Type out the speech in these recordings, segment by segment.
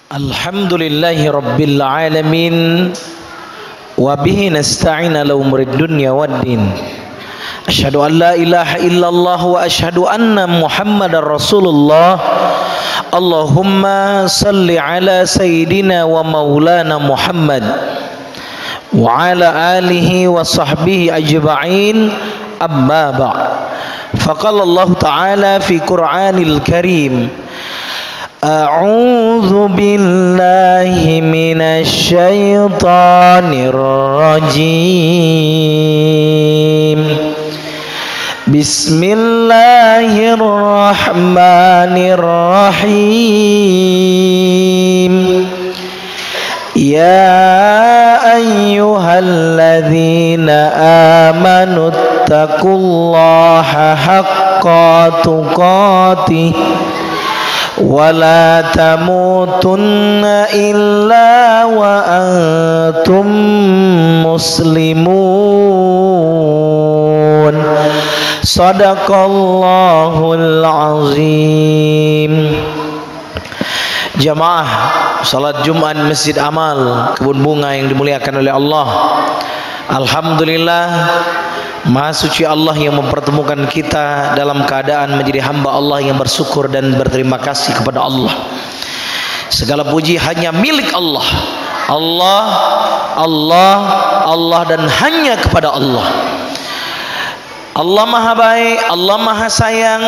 Alhamdulillahi Rabbil Alamin. Wabihi nasta'in ala umuri dunya waddin. Asyhadu an la ilaha illallah wa asyhadu anna Muhammadar Rasulullah. Allahumma salli ala sayyidina wa maulana Muhammad wa ala alihi wa sahbihi ajma'in. Amma ba'd. Faqala Allah Ta'ala fi Qur'anil Karim, A'udzu billahi minasy syaithanir rajim. Bismillahirrahmanirrahim. Ya ayyuhalladzina amanu taqullaha haqqa tuqatih wala tamutunna illa wa antum muslimun. Sadaqallahul azim. Jamaah salat Jumat Masjid Amal Kebun Bunga yang dimuliakan oleh Allah, alhamdulillah, Maha suci Allah yang mempertemukan kita dalam keadaan menjadi hamba Allah yang bersyukur dan berterima kasih kepada Allah. Segala puji hanya milik Allah. Allah, Allah, Allah, dan hanya kepada Allah. Allah maha baik, Allah maha sayang,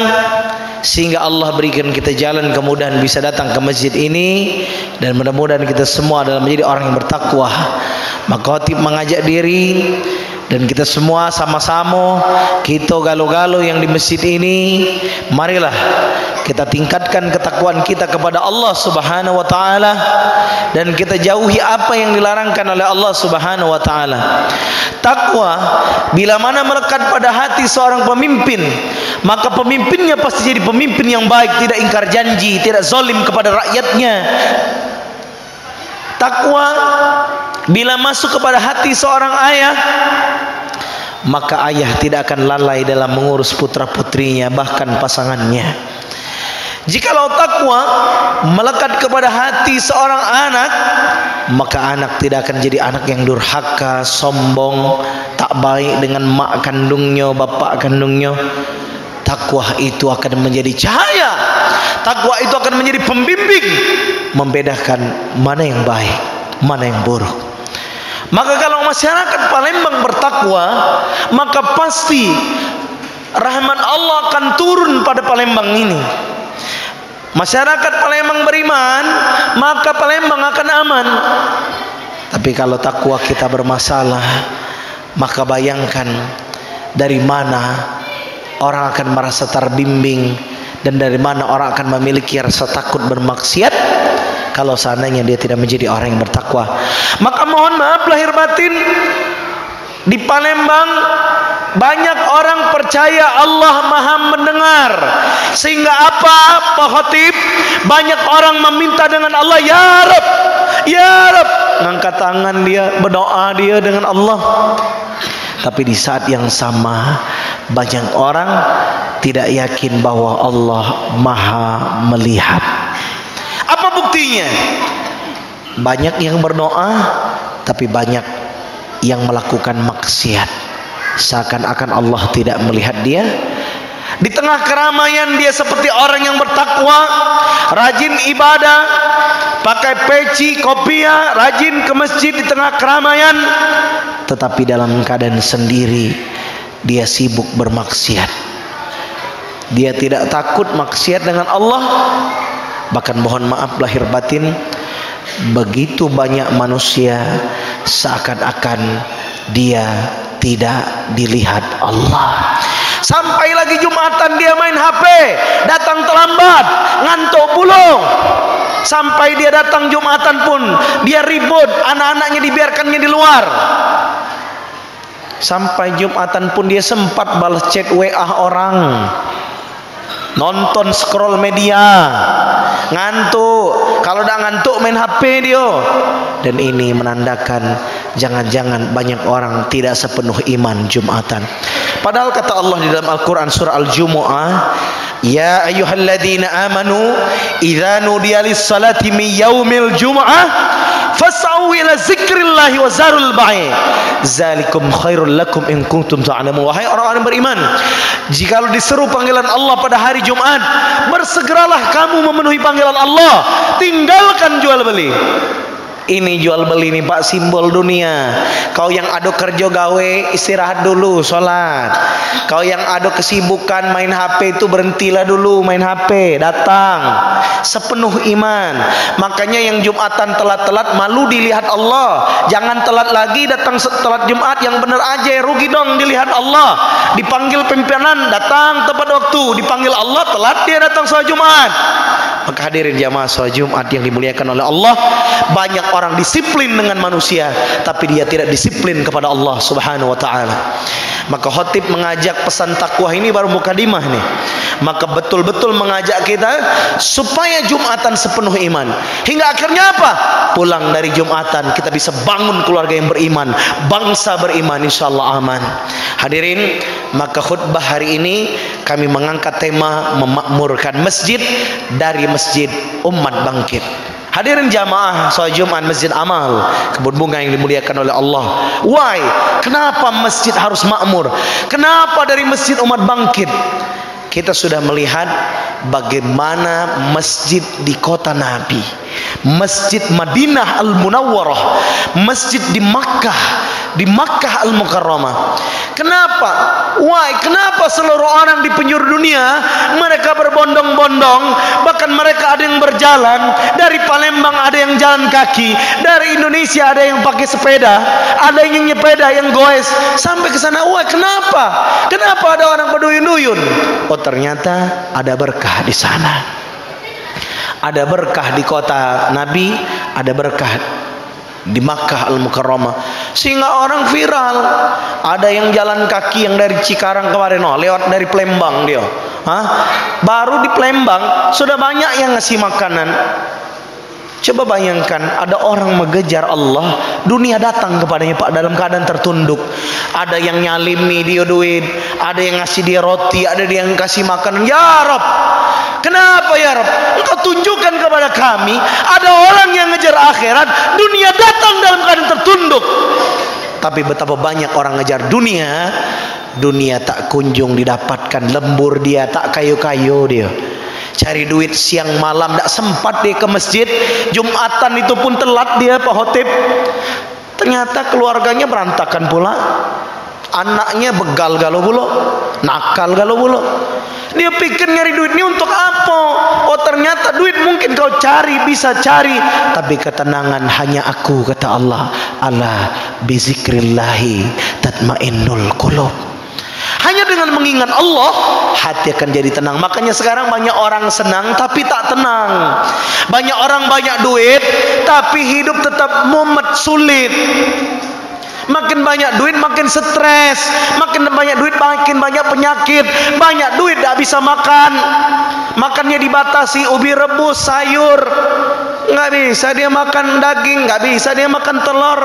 sehingga Allah berikan kita jalan kemudahan bisa datang ke masjid ini. Dan mudah-mudahan kita semua adalah menjadi orang yang bertakwa. Maka khatib mengajak diri dan kita semua sama-sama, kita galo-galo yang di masjid ini, marilah kita tingkatkan ketakwaan kita kepada Allah Subhanahu wa taala dan kita jauhi apa yang dilarangkan oleh Allah Subhanahu wa taala. Takwa bila mana melekat pada hati seorang pemimpin, maka pemimpinnya pasti jadi pemimpin yang baik, tidak ingkar janji, tidak zalim kepada rakyatnya. Takwa bila masuk kepada hati seorang ayah, maka ayah tidak akan lalai dalam mengurus putra-putrinya, bahkan pasangannya. Jikalau takwa melekat kepada hati seorang anak, maka anak tidak akan jadi anak yang durhaka, sombong, tak baik dengan mak kandungnya, bapak kandungnya. Takwa itu akan menjadi cahaya. Takwa itu akan menjadi pembimbing, membedakan mana yang baik, mana yang buruk. Maka kalau masyarakat Palembang bertakwa, maka pasti rahmat Allah akan turun pada Palembang ini. Masyarakat Palembang beriman, maka Palembang akan aman. Tapi kalau takwa kita bermasalah, maka bayangkan dari mana orang akan merasa terbimbing dan dari mana orang akan memiliki rasa takut bermaksiat kalau seandainya dia tidak menjadi orang yang bertakwa. Maka mohon maaf lahir batin, di Palembang banyak orang percaya Allah maha mendengar, sehingga apa Pak Khatib, banyak orang meminta dengan Allah, ya Rab, ya Rab, ngangkat tangan dia, berdoa dia dengan Allah. Tapi di saat yang sama banyak orang tidak yakin bahwa Allah maha melihat. Apa buktinya? Banyak yang berdoa, tapi banyak yang melakukan maksiat, seakan-akan Allah tidak melihat dia. Di tengah keramaian dia seperti orang yang bertakwa, rajin ibadah, pakai peci, kopiah, rajin ke masjid di tengah keramaian, tetapi dalam keadaan sendiri dia sibuk bermaksiat. Dia tidak takut maksiat dengan Allah. Bahkan mohon maaf lahir batin, begitu banyak manusia seakan-akan dia tidak dilihat Allah. Sampai lagi Jumatan dia main HP, datang terlambat, ngantuk pulung. Sampai dia datang Jumatan pun dia ribut, anak-anaknya dibiarkannya di luar. Sampai Jumatan pun dia sempat balas chat WA orang, nonton scroll media, ngantuk. Kalau udah ngantuk main HP dia. Dan ini menandakan jangan-jangan banyak orang tidak sepenuh iman Jumatan. Padahal kata Allah di dalam Al-Quran surah Al-Jumu'ah, Ya ayyuhalladzina amanu idza nudiya lis-salati min yaumil jumu'ah fas'au ila zikrillahi wa zarul bai' zalikum khairul lakum in kuntum ta'lamun. Wahai orang-orang beriman, jikalau diseru panggilan Allah pada hari Jumat, bersegeralah kamu memenuhi panggilan Allah, tinggalkan jual beli. Ini jual beli nih Pak, simbol dunia. Kau yang ada kerja gawe, istirahat dulu, sholat. Kau yang ada kesibukan main HP itu, berhentilah dulu main HP, datang sepenuh iman. Makanya yang Jumatan telat-telat malu dilihat Allah. Jangan telat lagi, datang telat Jumat yang benar aja, rugi dong dilihat Allah. Dipanggil pimpinan datang tepat waktu, dipanggil Allah telat dia datang sholat Jumat. Maka hadirin jamaah sholat Jumat yang dimuliakan oleh Allah, banyak orang disiplin dengan manusia tapi dia tidak disiplin kepada Allah Subhanahu wa taala. Maka khotib mengajak pesan takwa ini baru mukadimah nih. Maka betul-betul mengajak kita supaya Jumatan sepenuh iman. Hingga akhirnya apa? Pulang dari Jumatan kita bisa bangun keluarga yang beriman, bangsa beriman, insyaallah aman. Hadirin, maka khutbah hari ini kami mengangkat tema memakmurkan masjid dari masjid umat bangkit. Hadirin jamaah sholat Jumat Masjid Amal Kebun Bunga yang dimuliakan oleh Allah. Why? Kenapa masjid harus makmur? Kenapa dari masjid umat bangkit? Kita sudah melihat bagaimana masjid di kota Nabi, Masjid Madinah Al-Munawwarah, masjid di Makkah Al-Mukarramah. Kenapa? Why? Kenapa seluruh orang di penjuru dunia mereka berbondong-bondong, bahkan mereka ada yang berjalan dari Palembang, ada yang jalan kaki, dari Indonesia ada yang pakai sepeda, ada yang nyepeda, yang goes sampai ke sana. Why? Kenapa? Kenapa ada orang berduyun-duyun? Oh, ternyata ada berkah di sana. Ada berkah di kota Nabi, ada berkah di Makkah Al-Mukarramah, sehingga orang viral. Ada yang jalan kaki yang dari Cikarang kemarin, lewat dari Palembang dia. Baru di Palembang sudah banyak yang ngasih makanan. Coba bayangkan, ada orang mengejar Allah, dunia datang kepadanya Pak dalam keadaan tertunduk. Ada yang nyalimi dia duit, ada yang ngasih dia roti, ada yang kasih makanan. Ya Rabb, kenapa ya Rabb? Engkau tunjukkan kepada kami ada orang yang ngejar akhirat, dunia datang dalam keadaan tertunduk. Tapi betapa banyak orang ngejar dunia, dunia tak kunjung didapatkan. Lembur dia, tak kayu-kayu dia. Cari duit siang malam, tak sempat dia ke masjid. Jumatan itu pun telat dia Pak Khotib. Ternyata keluarganya berantakan pula. Anaknya begal galau pula, nakal galau pula. Dia pikir nyari duit ini untuk apa? Oh, ternyata duit mungkin kau cari, bisa cari, tapi ketenangan hanya aku, kata Allah. Ala bizikrillahi tatmainnul qulub. Hanya dengan mengingat Allah, hati akan jadi tenang. Makanya sekarang banyak orang senang tapi tak tenang. Banyak orang banyak duit tapi hidup tetap mumet, sulit. Makin banyak duit makin stres, makin banyak duit makin banyak penyakit. Banyak duit tak bisa makan, makannya dibatasi, ubi rebus, sayur, nggak bisa dia makan daging, nggak bisa dia makan telur.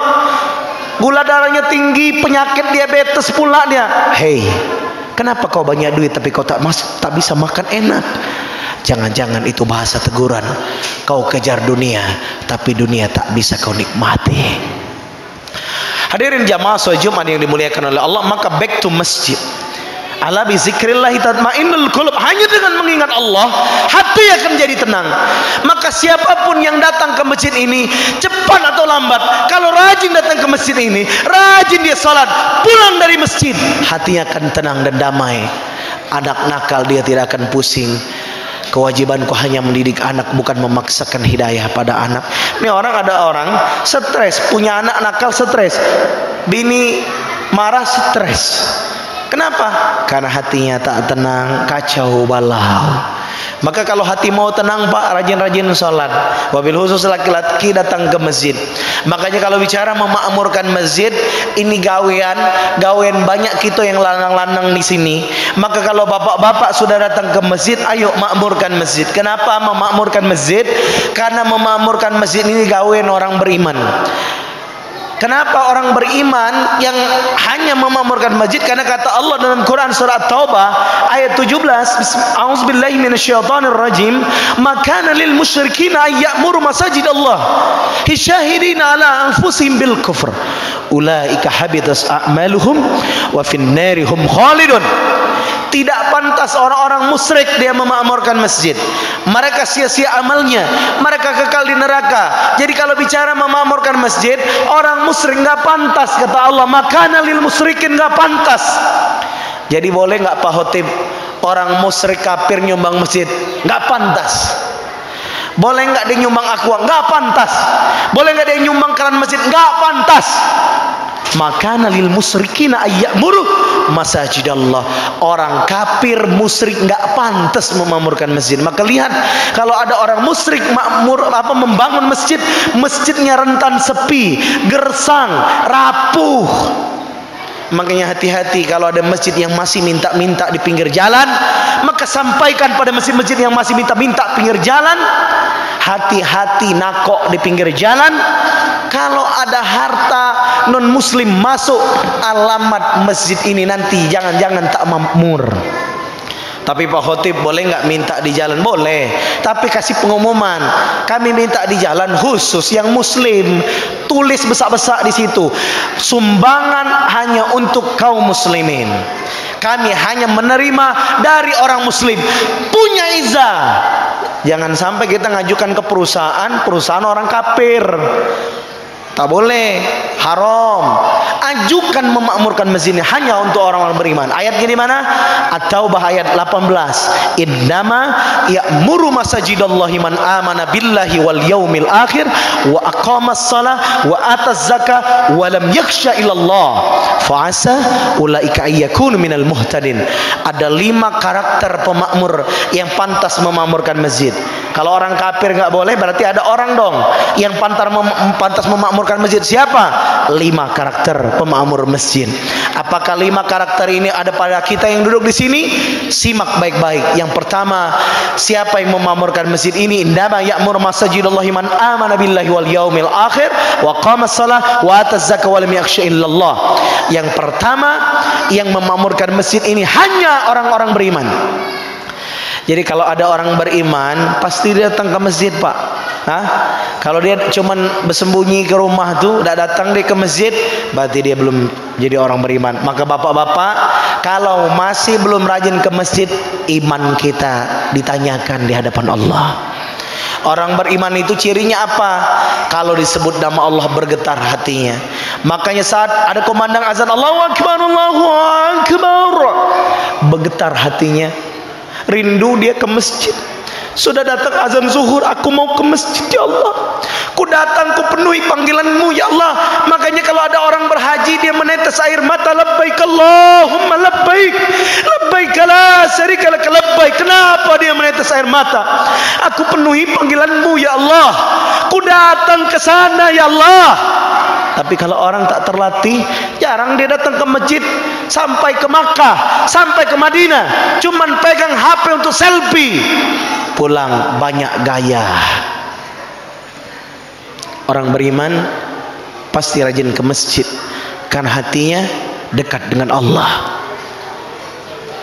Gula darahnya tinggi, penyakit diabetes pula dia. Hei, kenapa kau banyak duit tapi kau tak bisa makan enak? Jangan-jangan itu bahasa teguran. Kau kejar dunia tapi dunia tak bisa kau nikmati. Hadirin jamaah sholat Jumat yang dimuliakan oleh Allah, maka back to masjid. Ala bi zikrillahi tatmainnul qulub. Hanya dengan mengingat Allah, hati akan jadi tenang. Maka siapapun yang datang ke masjid ini, cepat atau lambat, kalau rajin datang ke masjid ini, rajin dia salat, pulang dari masjid, hatinya akan tenang dan damai. Anak nakal dia tidak akan pusing. Kewajibanku hanya mendidik anak, bukan memaksakan hidayah pada anak. Ini ada orang stres, punya anak nakal stres, bini marah stres. Kenapa? Karena hatinya tak tenang, kacau balau. Maka kalau hati mau tenang Pak, rajin-rajin sholat. Wabil khusus laki-laki datang ke masjid. Makanya kalau bicara memakmurkan masjid, ini gawean banyak kita yang lanang-lanang di sini. Maka kalau bapak-bapak sudah datang ke masjid, ayo makmurkan masjid. Kenapa memakmurkan masjid? Karena memakmurkan masjid ini gawean orang beriman. Kenapa orang beriman yang hanya memakmurkan masjid? Karena kata Allah dalam Quran surah Taubah ayat 17, A'udzubillahi minasyaitonirrajim, "Makana lil musyrikin ay ya'muru masajidallah syahidina ala anfusihim bil kufr. Ulaika habitas a'maluhum wa fin nari hum khalidun." Tidak pantas orang-orang musyrik dia memakmurkan masjid. Mereka sia-sia amalnya, mereka kekal di neraka. Jadi kalau bicara memakmurkan masjid, orang musyrik nggak pantas, kata Allah. Makana lil musyrikin, nggak pantas. Jadi boleh nggak Pak Khotib orang musyrik kafir nyumbang masjid? Nggak pantas. Boleh nggak dia nyumbang aqua? Nggak pantas. Boleh nggak dia nyumbang keran masjid? Nggak pantas. Makana lil musyrikina ayyamuru masajidallah. Orang kafir musyrik nggak pantas memakmurkan masjid. Maka lihat, kalau ada orang musyrik membangun masjid, masjidnya rentan sepi, gersang, rapuh. Makanya hati-hati kalau ada masjid yang masih minta-minta di pinggir jalan, maka sampaikan pada masjid-masjid yang masih minta-minta pinggir jalan, hati-hati nakok di pinggir jalan. Kalau ada harta non muslim masuk, alamat masjid ini nanti jangan-jangan tak makmur. Tapi Pak Khotib boleh nggak minta di jalan? Boleh, tapi kasih pengumuman, kami minta di jalan khusus yang muslim. Tulis besar-besar di situ, sumbangan hanya untuk kaum muslimin. Kami hanya menerima dari orang muslim, punya izah. Jangan sampai kita ngajukan ke perusahaan orang kafir. Tak boleh, haram. Ajukan memakmurkan masjidnya hanya untuk orang-orang beriman. Ayatnya di mana? At-Taubah ayat 18. Innama ya'muru masajidallahi man amana billahi wal yaumil akhir wa aqamas shalah wa ataz zakah wa lam yakhsha illallah fa asa ulaika ayyakunu minal muhtadin. Ada 5 karakter pemakmur yang pantas memakmurkan masjid. Kalau orang kafir nggak boleh, berarti ada orang dong yang pantas memakmurkan masjid. Siapa? 5 karakter pemakmur masjid. Apakah 5 karakter ini ada pada kita yang duduk di sini? Simak baik-baik. Yang pertama, siapa yang memakmurkan masjid ini? Indama ya'mur masajidallahi man amana billahi wal yaumil akhir wa qamas shalah wa ataz zakah wa lam yakhsha illallah. Yang pertama yang memakmurkan masjid ini hanya orang-orang beriman. Jadi kalau ada orang beriman, pasti dia datang ke masjid, Pak. Kalau dia cuman bersembunyi ke rumah tuh, tidak datang dia ke masjid, berarti dia belum jadi orang beriman. Maka bapak-bapak, kalau masih belum rajin ke masjid, iman kita ditanyakan di hadapan Allah. Orang beriman itu cirinya apa? Kalau disebut nama Allah bergetar hatinya. Makanya saat ada kumandang azan Allahu Akbar, Allahu Akbar, bergetar hatinya. Rindu dia ke masjid. Sudah datang azan zuhur, aku mau ke masjid ya Allah. Ku datang, ku penuhi panggilanmu ya Allah. Makanya kalau ada orang berhaji, dia menetes air mata, labbaik Allahumma labbaik, labbaik la syarika lak labbaik. Kenapa dia menetes air mata? Aku penuhi panggilanmu ya Allah. Ku datang ke sana ya Allah. Tapi kalau orang tak terlatih, jarang dia datang ke masjid. Sampai ke Makkah, sampai ke Madinah, cuman pegang HP untuk selfie, pulang banyak gaya. Orang beriman pasti rajin ke masjid karena hatinya dekat dengan Allah.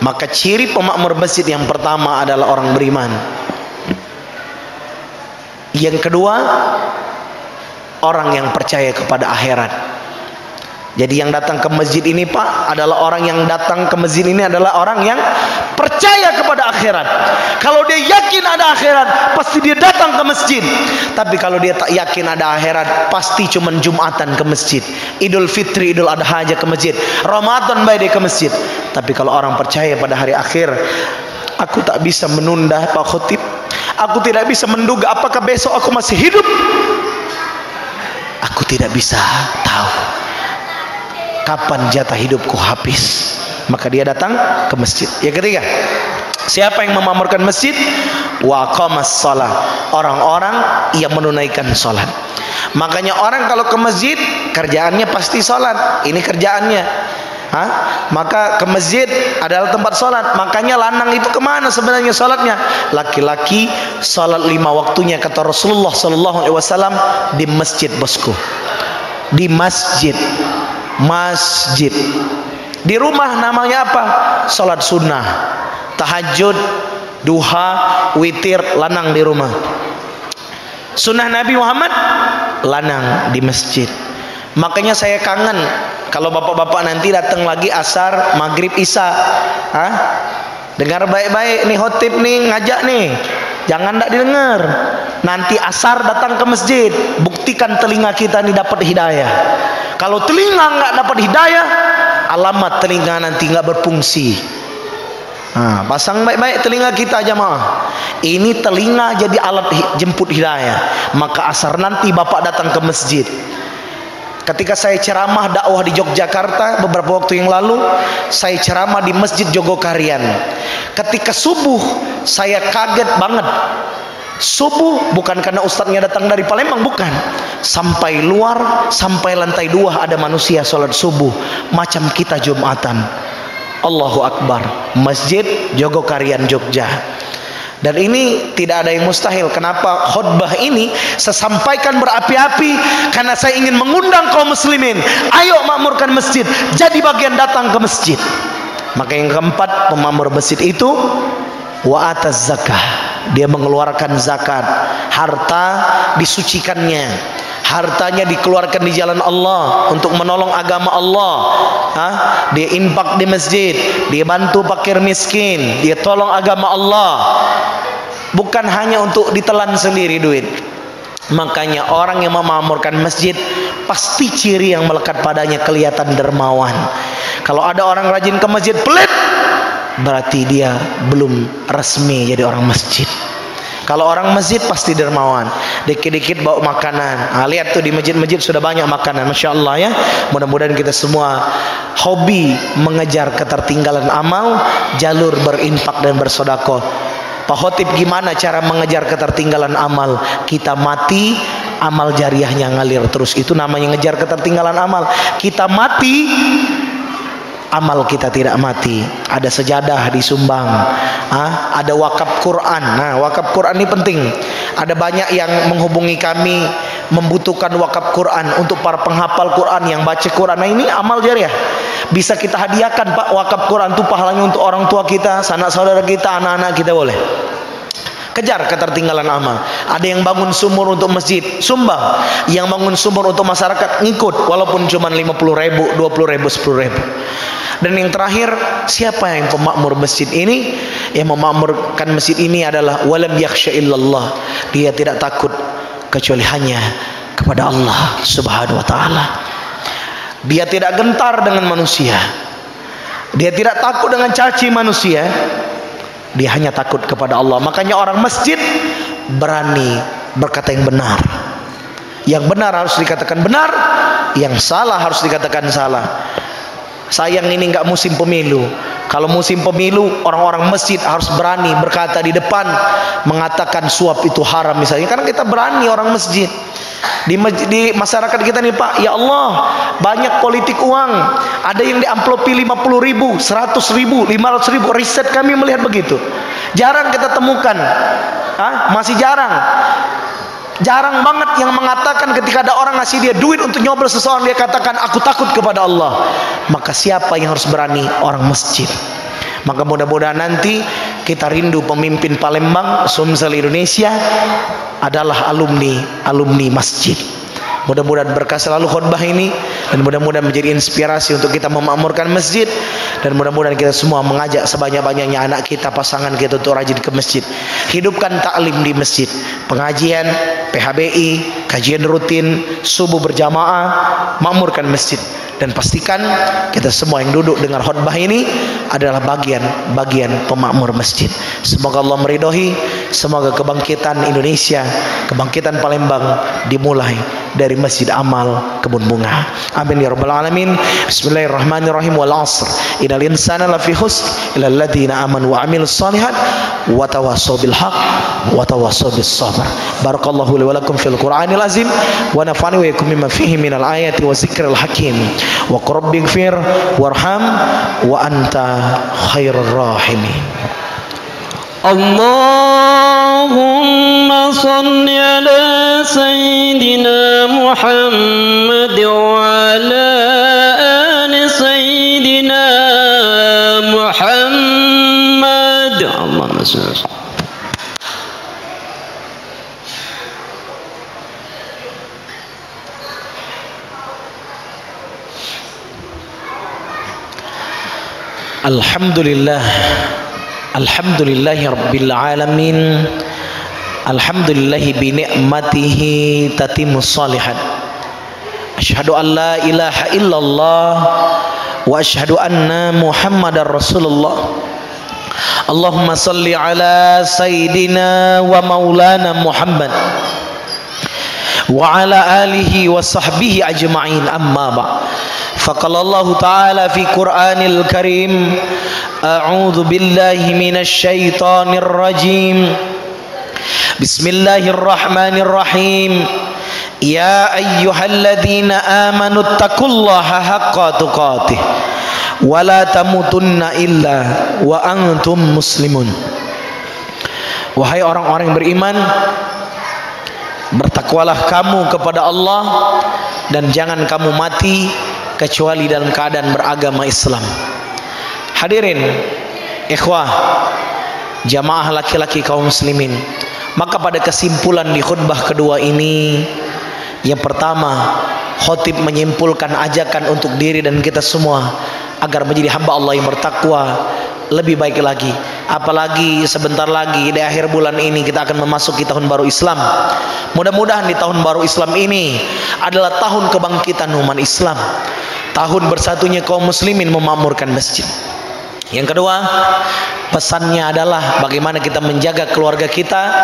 Maka ciri pemakmur masjid yang pertama adalah orang beriman. Yang kedua, orang yang percaya kepada akhirat. Jadi yang datang ke masjid ini, Pak, adalah orang yang datang ke masjid ini adalah orang yang percaya kepada akhirat. Kalau dia yakin ada akhirat, pasti dia datang ke masjid. Tapi kalau dia tak yakin ada akhirat, pasti cuman Jumatan ke masjid, Idul Fitri, Idul Adha aja ke masjid, Ramadan baik dia ke masjid. Tapi kalau orang percaya pada hari akhir, aku tak bisa menunda Pak Khotib. Aku tidak bisa menduga apakah besok aku masih hidup. Aku tidak bisa tahu kapan jatah hidupku habis. Maka dia datang ke masjid. Yang ketiga, siapa yang memakmurkan masjid? Wa aqamas shalah. Orang-orang yang menunaikan salat. Makanya orang kalau ke masjid, kerjaannya pasti salat. Ini kerjaannya. Maka ke masjid adalah tempat salat. Makanya lanang itu kemana sebenarnya salatnya? Laki-laki salat 5 waktunya, kata Rasulullah SAW, di masjid, bosku. di masjid. Masjid. Di rumah namanya apa? Salat sunnah, tahajud, duha, witir, lanang di rumah. Sunnah Nabi Muhammad, lanang di masjid. Makanya saya kangen kalau bapak-bapak nanti datang lagi asar, maghrib, isya. Dengar baik-baik nih khotib nih ngajak nih. Jangan tak didengar. Nanti asar datang ke masjid, buktikan telinga kita ini dapat hidayah. Kalau telinga nggak dapat hidayah, alamat telinga nanti nggak berfungsi. Pasang baik-baik telinga kita jamaah. Ini telinga jadi alat jemput hidayah. Maka asar nanti bapak datang ke masjid. Ketika saya ceramah dakwah di Yogyakarta beberapa waktu yang lalu, saya ceramah di Masjid Jogokarian. Ketika subuh, saya kaget banget. Subuh bukan karena ustadznya datang dari Palembang, bukan. Sampai luar, sampai lantai 2 ada manusia sholat subuh macam kita Jumatan. Allahu Akbar. Masjid Jogokarian Jogja. Dan ini tidak ada yang mustahil. Kenapa khutbah ini saya sampaikan berapi-api? Karena saya ingin mengundang kaum muslimin, ayo makmurkan masjid, jadi bagian datang ke masjid. Maka yang keempat, pemakmur masjid itu wa ataz zakah. Dia mengeluarkan zakat, harta disucikannya, hartanya dikeluarkan di jalan Allah untuk menolong agama Allah. Dia infak di masjid, dia bantu fakir miskin, dia tolong agama Allah. Bukan hanya untuk ditelan sendiri duit. Makanya orang yang memakmurkan masjid pasti ciri yang melekat padanya kelihatan dermawan. Kalau ada orang rajin ke masjid pelit, berarti dia belum resmi jadi orang masjid. Kalau orang masjid pasti dermawan, dikit-dikit bawa makanan. Lihat tuh di masjid-masjid sudah banyak makanan, masya Allah ya. Mudah-mudahan kita semua hobi mengejar ketertinggalan amal, jalur berinfak dan bersedekah. Pak Khotib, gimana cara mengejar ketertinggalan amal? Kita mati, amal jariahnya ngalir terus. Itu namanya ngejar ketertinggalan amal. Kita mati, amal kita tidak mati. Ada sejadah disumbang, ada wakaf Quran. Nah, wakaf Quran ini penting. Ada banyak yang menghubungi kami membutuhkan wakaf Quran untuk para penghafal Quran yang baca Quran. Nah, ini amal jariah. Bisa kita hadiahkan Pak, wakaf Quran itu pahalanya untuk orang tua kita, sanak saudara kita, anak-anak kita, boleh. Kejar ketertinggalan amal. Ada yang bangun sumur untuk masjid, sumbang. Yang bangun sumur untuk masyarakat, ngikut, walaupun cuma 50.000, 20.000, 10.000. Dan yang terakhir, siapa yang pemakmur masjid ini? Yang memakmurkan masjid ini adalah walam yakhsha illallah. Dia tidak takut kecuali hanya kepada Allah Subhanahu wa taala. Dia tidak gentar dengan manusia. Dia tidak takut dengan caci manusia. Dia hanya takut kepada Allah. Makanya orang masjid berani berkata yang benar. Yang benar harus dikatakan benar, yang salah harus dikatakan salah. Sayang ini enggak musim pemilu. Kalau musim pemilu, orang-orang masjid harus berani berkata di depan, mengatakan suap itu haram misalnya. Karena kita berani orang masjid. Di masyarakat kita nih Pak, ya Allah, banyak politik uang. Ada yang diamplopi 50.000, 100.000, 500.000. Riset kami melihat begitu. Jarang kita temukan, masih jarang. Jarang banget yang mengatakan ketika ada orang ngasih dia duit untuk nyoblos seseorang, dia katakan aku takut kepada Allah. Maka siapa yang harus berani? Orang masjid. Maka mudah-mudahan nanti kita rindu pemimpin Palembang, Sumsel Indonesia adalah alumni masjid. Mudah-mudahan berkah selalu khutbah ini, dan mudah-mudahan menjadi inspirasi untuk kita memakmurkan masjid, dan mudah-mudahan kita semua mengajak sebanyak-banyaknya anak kita, pasangan kita untuk rajin ke masjid. Hidupkan taklim di masjid, pengajian, PHBI, kajian rutin, subuh berjamaah, makmurkan masjid. Dan pastikan kita semua yang duduk dengar khutbah ini adalah bagian pemakmur masjid. Semoga Allah meridhoi, semoga kebangkitan Indonesia, kebangkitan Palembang dimulai dari Masjid Amal Kebun Bunga. Amin ya rabbal alamin. Bismillahirrahmanirrahim. Wal 'asr. Innal insana lafi khusr illa alladziina amanu wa 'amilus shalihat wa tawassaw bil haqq wa tawassaw bis sabr. Barakallahu li wa lakum fil Qur'anil azim wa nafa'ani wa yakum mimma fihi minal ayati wa zikril hakim. Wa rabbighfir warham wa anta khairur rahimin. Allahumma salli ala sayyidina Muhammad Alhamdulillah, alhamdulillahi rabbil alamin, alhamdulillahi bi ni'matihi tatimmus shalihat. Asyhadu an la ilaha illallah wa asyhadu anna Muhammadar Rasulullah. Allahumma salli ala sayyidina wa maulana Muhammad wa ala alihi wa sahbihi ajma'in, amma ba'. Faqala Allah Ta'ala fi Qur'anil Karim, a'udzu billahi minasy syaithanir rajim. Bismillahirrahmanirrahim. Ya ayyuhalladzina amanu taqullaha haqqa tuqatih wa la tamutunna illa wa antum muslimun. Wahai orang-orang yang beriman, bertakwalah kamu kepada Allah dan jangan kamu mati kecuali dalam keadaan beragama Islam. Hadirin ikhwah, jamaah laki-laki kaum muslimin, maka pada kesimpulan di khutbah kedua ini, yang pertama, khotib menyimpulkan ajakan untuk diri dan kita semua agar menjadi hamba Allah yang bertakwa lebih baik lagi. Apalagi sebentar lagi di akhir bulan ini kita akan memasuki tahun baru Islam. Mudah-mudahan di tahun baru Islam ini adalah tahun kebangkitan umat Islam, tahun bersatunya kaum muslimin memakmurkan masjid. Yang kedua, pesannya adalah bagaimana kita menjaga keluarga kita,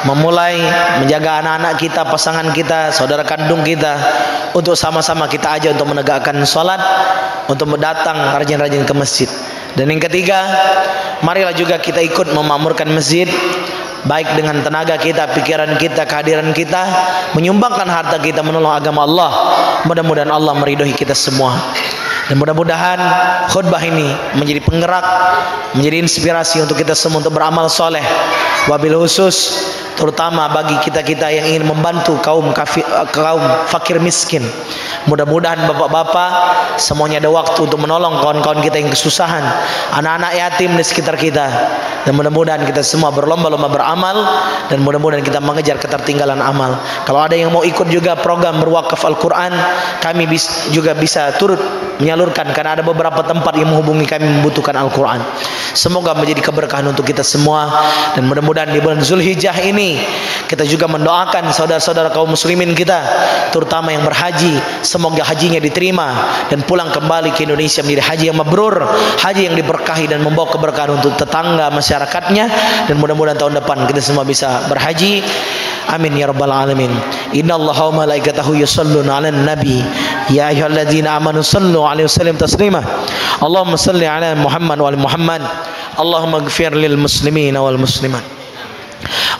memulai menjaga anak-anak kita, pasangan kita, saudara kandung kita, untuk sama-sama kita aja untuk menegakkan sholat, untuk mendatang rajin-rajin ke masjid. Dan yang ketiga, marilah juga kita ikut memakmurkan masjid, baik dengan tenaga kita, pikiran kita, kehadiran kita, menyumbangkan harta kita menolong agama Allah. Mudah-mudahan Allah meridhoi kita semua. Dan mudah-mudahan khutbah ini menjadi penggerak, menjadi inspirasi untuk kita semua untuk beramal soleh. Wabil khusus terutama bagi kita-kita yang ingin membantu kaum fakir miskin. Mudah-mudahan bapak-bapak semuanya ada waktu untuk menolong kawan-kawan kita yang kesusahan, anak-anak yatim di sekitar kita. Dan mudah-mudahan kita semua berlomba-lomba beramal, dan mudah-mudahan kita mengejar ketertinggalan amal. Kalau ada yang mau ikut juga program berwakaf Al-Quran, kami juga bisa turut menyalurkan, karena ada beberapa tempat yang menghubungi kami membutuhkan Al-Quran. Semoga menjadi keberkahan untuk kita semua. Dan mudah-mudahan di bulan Zulhijjah ini kita juga mendoakan saudara-saudara kaum muslimin kita, terutama yang berhaji, semoga hajinya diterima dan pulang kembali ke Indonesia menjadi haji yang mabrur, haji yang diberkahi dan membawa keberkahan untuk tetangga masyarakatnya. Dan mudah-mudahan tahun depan kita semua bisa berhaji. Amin ya rabbal alamin. Innallaha wa malaikatahu yusholluna 'alan nabi ya ayyuhalladzina amanu shallu 'alaihi wasallim taslima. Allahumma shalli 'ala Muhammad wa ali Muhammad. Allahumma ighfir lil muslimina wal muslimat.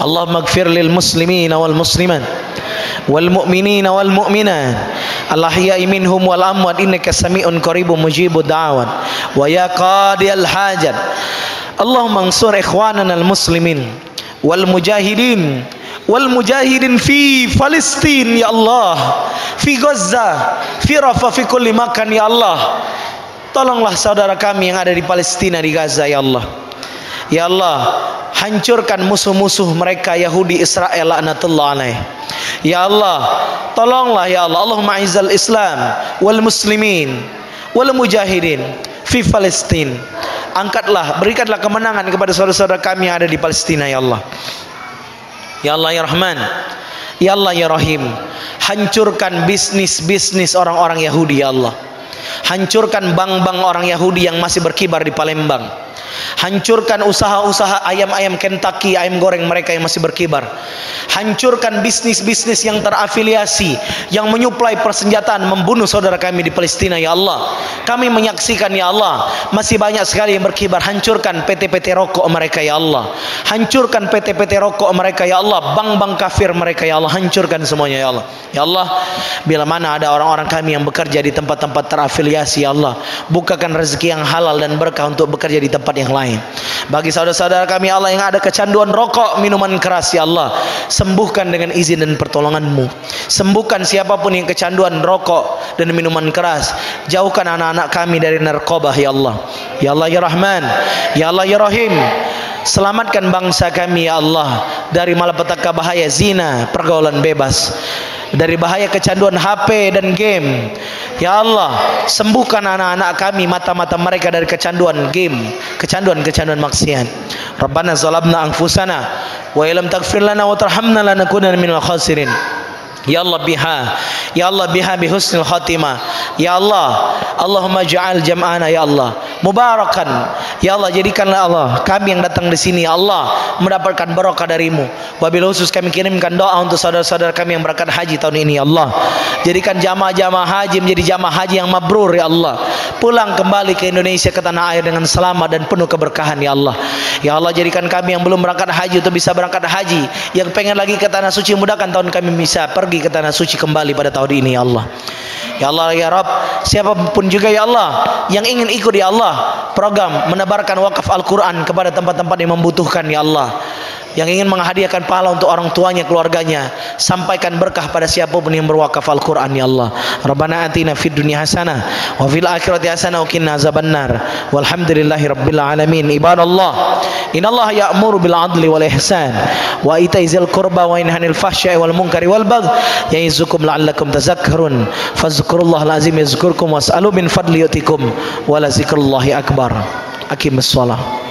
Allahumma ighfir lil muslimina wal muslimat wal mu'minina wal mu'minat al-ahya'i minhum wal amwat innaka sami'un qaribun mujibud da'awat wa ya qadiyal hajat. Allahumma ansur ikhwanana al muslimin wal mujahidin fi Palestin ya Allah, fi Gaza, fi Rafah, fi kulli makan ya Allah. Tolonglah saudara kami yang ada di Palestina, di Gaza ya Allah. Ya Allah, hancurkan musuh-musuh mereka Yahudi Israel laknatullah alaih. Ya Allah, tolonglah ya Allah. Allahumma izzal Islam wal muslimin wal mujahidin fi Palestin. Angkatlah, berikanlah kemenangan kepada saudara-saudara kami yang ada di Palestina ya Allah. Ya Allah ya Rahman, ya Allah ya Rahim. Hancurkan bisnis-bisnis orang-orang Yahudi ya Allah. Hancurkan bank-bank orang Yahudi yang masih berkibar di Palembang. Hancurkan usaha-usaha ayam-ayam Kentucky, ayam goreng mereka yang masih berkibar. Hancurkan bisnis-bisnis yang terafiliasi, yang menyuplai persenjataan membunuh saudara kami di Palestina ya Allah. Kami menyaksikan ya Allah, masih banyak sekali yang berkibar. Hancurkan PT-PT rokok mereka ya Allah. Hancurkan PT-PT rokok mereka ya Allah. Bank-bank kafir mereka ya Allah. Hancurkan semuanya ya Allah. Ya Allah, bila mana ada orang-orang kami yang bekerja di tempat-tempat terafiliasi ya Allah, bukakan rezeki yang halal dan berkah untuk bekerja di tempat yang lain. Bagi saudara-saudara kami Allah yang ada kecanduan rokok, minuman keras ya Allah, sembuhkan dengan izin dan pertolongan-Mu. Sembuhkan siapapun yang kecanduan rokok dan minuman keras. Jauhkan anak-anak kami dari narkoba ya Allah. Ya Allah ya Rahman, ya Allah ya Rahim. Selamatkan bangsa kami ya Allah dari malapetaka bahaya zina, pergaulan bebas, dari bahaya kecanduan HP dan game. Ya Allah, sembuhkan anak-anak kami, mata-mata mereka dari kecanduan game, kecanduan maksiat. Rabbana zalamna anfusana wa illam taghfir lana wa tarhamna lanakunanna minal khasirin. Ya Allah biha bihusnil khatimah. Ya Allah, Allahumma ja'al jam'ana ya Allah mubarakan. Ya Allah, jadikanlah Allah kami yang datang di sini ya Allah mendapatkan barokah darimu. Wabil khusus kami kirimkan doa untuk saudara-saudara kami yang berangkat haji tahun ini ya Allah. Jadikan jamaah-jamaah haji menjadi jamaah haji yang mabrur ya Allah. Pulang kembali ke Indonesia, ke tanah air dengan selamat dan penuh keberkahan ya Allah. Ya Allah, jadikan kami yang belum berangkat haji untuk bisa berangkat haji. Yang pengen lagi ke tanah suci, mudahkan tahun kami bisa pergi ke tanah suci kembali pada tahun ini ya Allah. Ya Allah ya Rabb, siapapun juga ya Allah yang ingin ikut ya Allah program menebarkan wakaf Al-Quran kepada tempat-tempat yang membutuhkan ya Allah, yang ingin menghadiahkan pahala untuk orang tuanya, keluarganya, sampaikan berkah pada siapapun yang berwakaf Al-Quran ya Allah. Rabbana atina fid dunya hasanah wa fil akhirati hasanah wa qina azabannar. Walhamdulillahi rabbil alamin. Ibadallah, innallaha ya'muru bil adli wal ihsan wa ita'i dzil qurba wa yanha 'anil fahsya'i wal munkari wal baghi ya'izukum la'allakum tadhakkarun. Fadhkurullahal azim yazkurkum was'alu min fadli yutikum wa la zikrullahi akbar. Aqimus shalah.